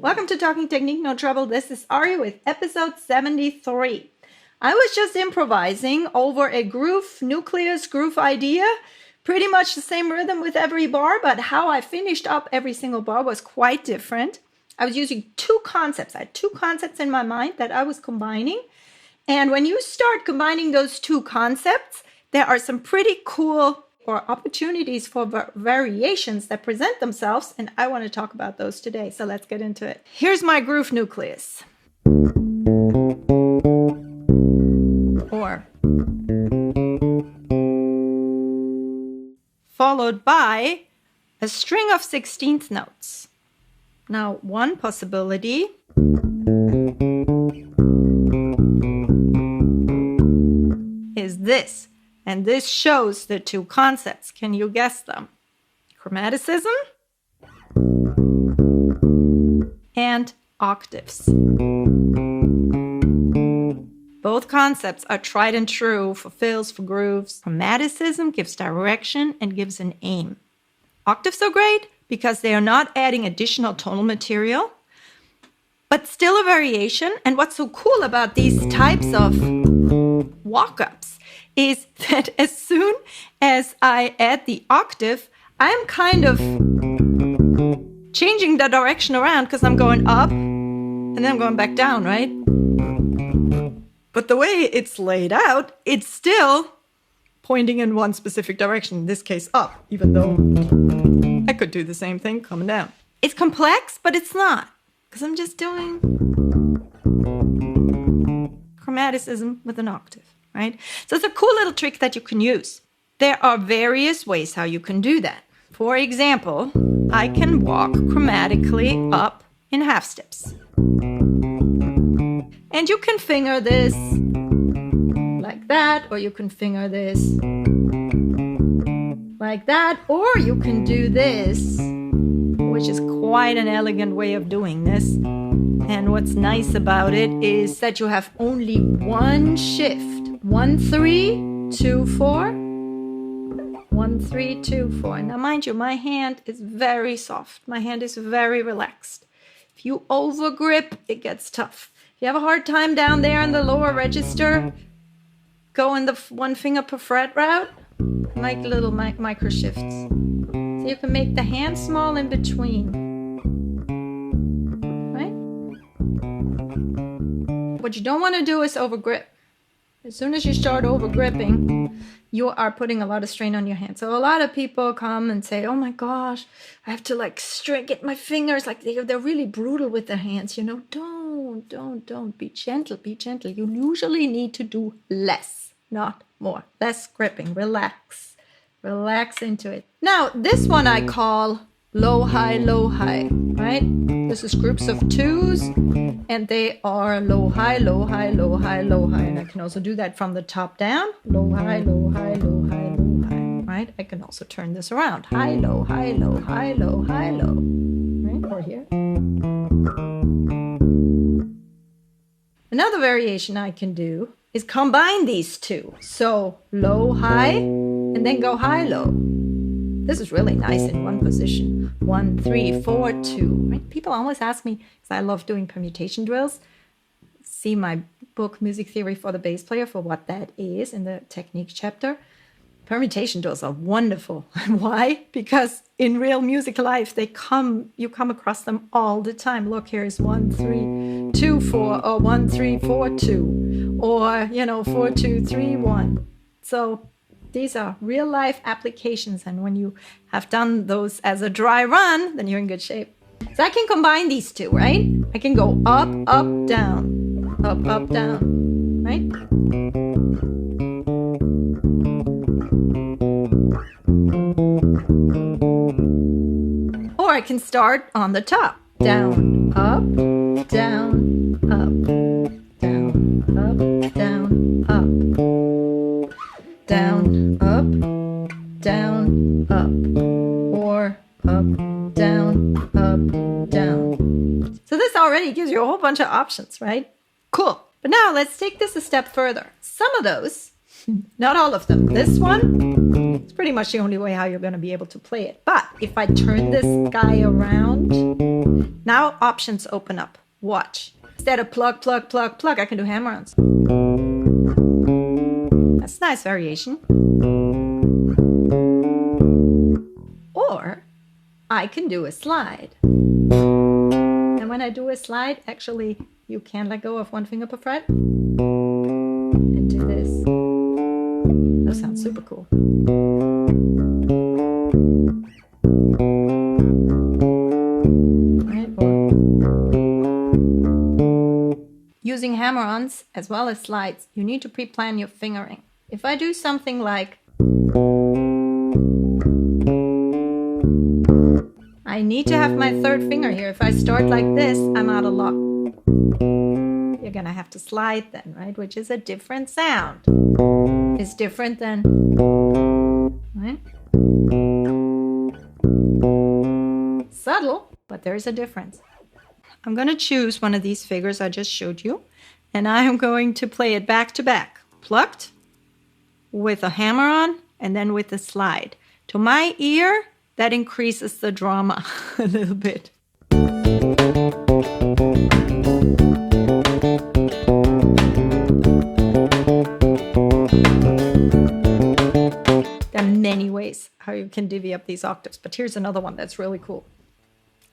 Welcome to Talking Technique, No Trouble. This is Ari with episode 73. I was just improvising over a groove, nucleus groove idea. Pretty much the same rhythm with every bar, but how I finished up every single bar was quite different. I was using two concepts. I had two concepts in my mind that I was combining. And when you start combining those two concepts, there are some pretty cool opportunities for variations that present themselves, and I want to talk about those today. So let's get into it. Here's my groove nucleus. Or followed by a string of 16th notes. Now, one possibility is this. And this shows the two concepts. Can you guess them? Chromaticism and octaves. Both concepts are tried and true for fills, for grooves. Chromaticism gives direction and gives an aim. Octaves are great because they are not adding additional tonal material, but still a variation. And what's so cool about these types of walk-ups is that as soon as I add the octave, I'm kind of changing the direction around because I'm going up and then I'm going back down, right? But the way it's laid out, it's still pointing in one specific direction, in this case up, even though I could do the same thing coming down. It's complex, but it's not, because I'm just doing chromaticism with an octave. Right? So it's a cool little trick that you can use. There are various ways how you can do that. For example, I can walk chromatically up in half steps. And you can finger this like that, or you can finger this like that, or you can do this, which is quite an elegant way of doing this. And what's nice about it is that you have only one shift. 1, 3, 2, 4. 1, 3, 2, 4. Now, mind you, my hand is very soft. My hand is very relaxed. If you overgrip, it gets tough. If you have a hard time down there in the lower register, go in the one finger per fret route, make little micro shifts. So you can make the hand small in between. Right? What you don't want to do is overgrip. As soon as you start over gripping, you are putting a lot of strain on your hand. So a lot of people come and say, oh my gosh, I have to get my fingers, like they're really brutal with their hands. You know, don't. Be gentle. You usually need to do less, not more. Less gripping, relax into it. Now, this one I call low, high, right? This is groups of twos, and they are low, high, low, high, low, high, low, high. And I can also do that from the top down. Low, high, low, high, low, high, low, high, right? I can also turn this around. High, low, high, low, high, low, high, low, right? Or here. Another variation I can do is combine these two. So low, high, and then go high, low. This is really nice in one position. 1, 3, 4, 2. Right? People always ask me, because I love doing permutation drills. See my book, Music Theory for the Bass Player, for what that is in the technique chapter. Permutation drills are wonderful. Why? Because in real music life, you come across them all the time. Look, here's 1, 3, 2, 4, or 1, 3, 4, 2, or 4, 2, 3, 1. So these are real life applications, and when you have done those as a dry run, then you're in good shape. So I can combine these two, right? I can go up, up, down, right? Or I can start on the top. Down, up, down, up, down, up, down, up. Down, up, down, up, or up, down. So this already gives you a whole bunch of options, right? Cool. But now let's take this a step further. Some of those, not all of them. This one, it's pretty much the only way how you're going to be able to play it. But if I turn this guy around, Now options open up. Watch. Instead of plug, plug, plug, plug, I can do hammer-ons. That's a nice variation. Or I can do a slide. And when I do a slide, actually, you can let go of one finger per fret and do this. That sounds super cool. Right? Using hammer-ons as well as slides, you need to pre-plan your fingering. If I do something like, I need to have my third finger here. If I start like this, I'm out of luck. You're gonna have to slide then, right? Which is a different sound. It's different than, right? Subtle, but there's a difference. I'm gonna choose one of these figures I just showed you, and I am going to play it back to back. Plucked, with a hammer-on, and then with a slide. To my ear, that increases the drama a little bit. There are many ways how you can divvy up these octaves, but here's another one that's really cool.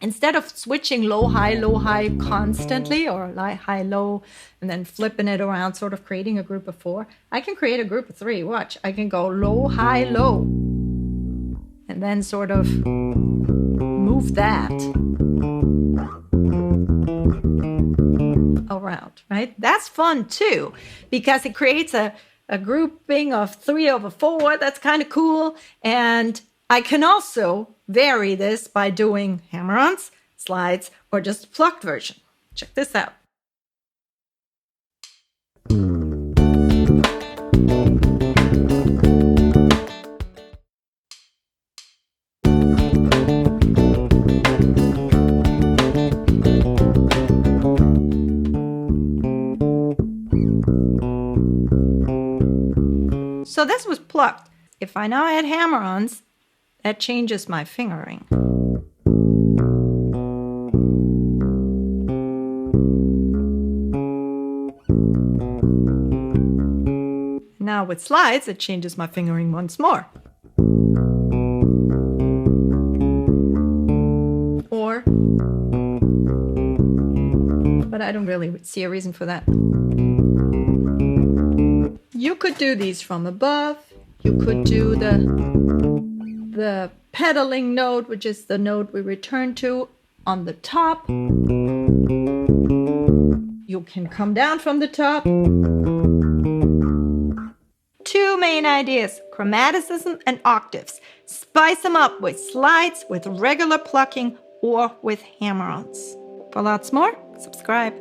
Instead of switching low, high constantly, or high, low, and then flipping it around, sort of creating a group of 4, I can create a group of 3. Watch, I can go low, high, low, and then sort of move that around, right? That's fun too, because it creates a grouping of 3 over 4. That's kind of cool. And I can also vary this by doing hammer-ons, slides, or just a plucked version. Check this out. So this was plucked. If I now add hammer-ons, that changes my fingering. Now with slides, it changes my fingering once more. Or, but I don't really see a reason for that. You could do these from above. You could do the pedaling note, which is the note we return to, on the top. You can come down from the top. 2 main ideas, chromaticism and octaves. Spice them up with slides, with regular plucking, or with hammer-ons. For lots more, subscribe.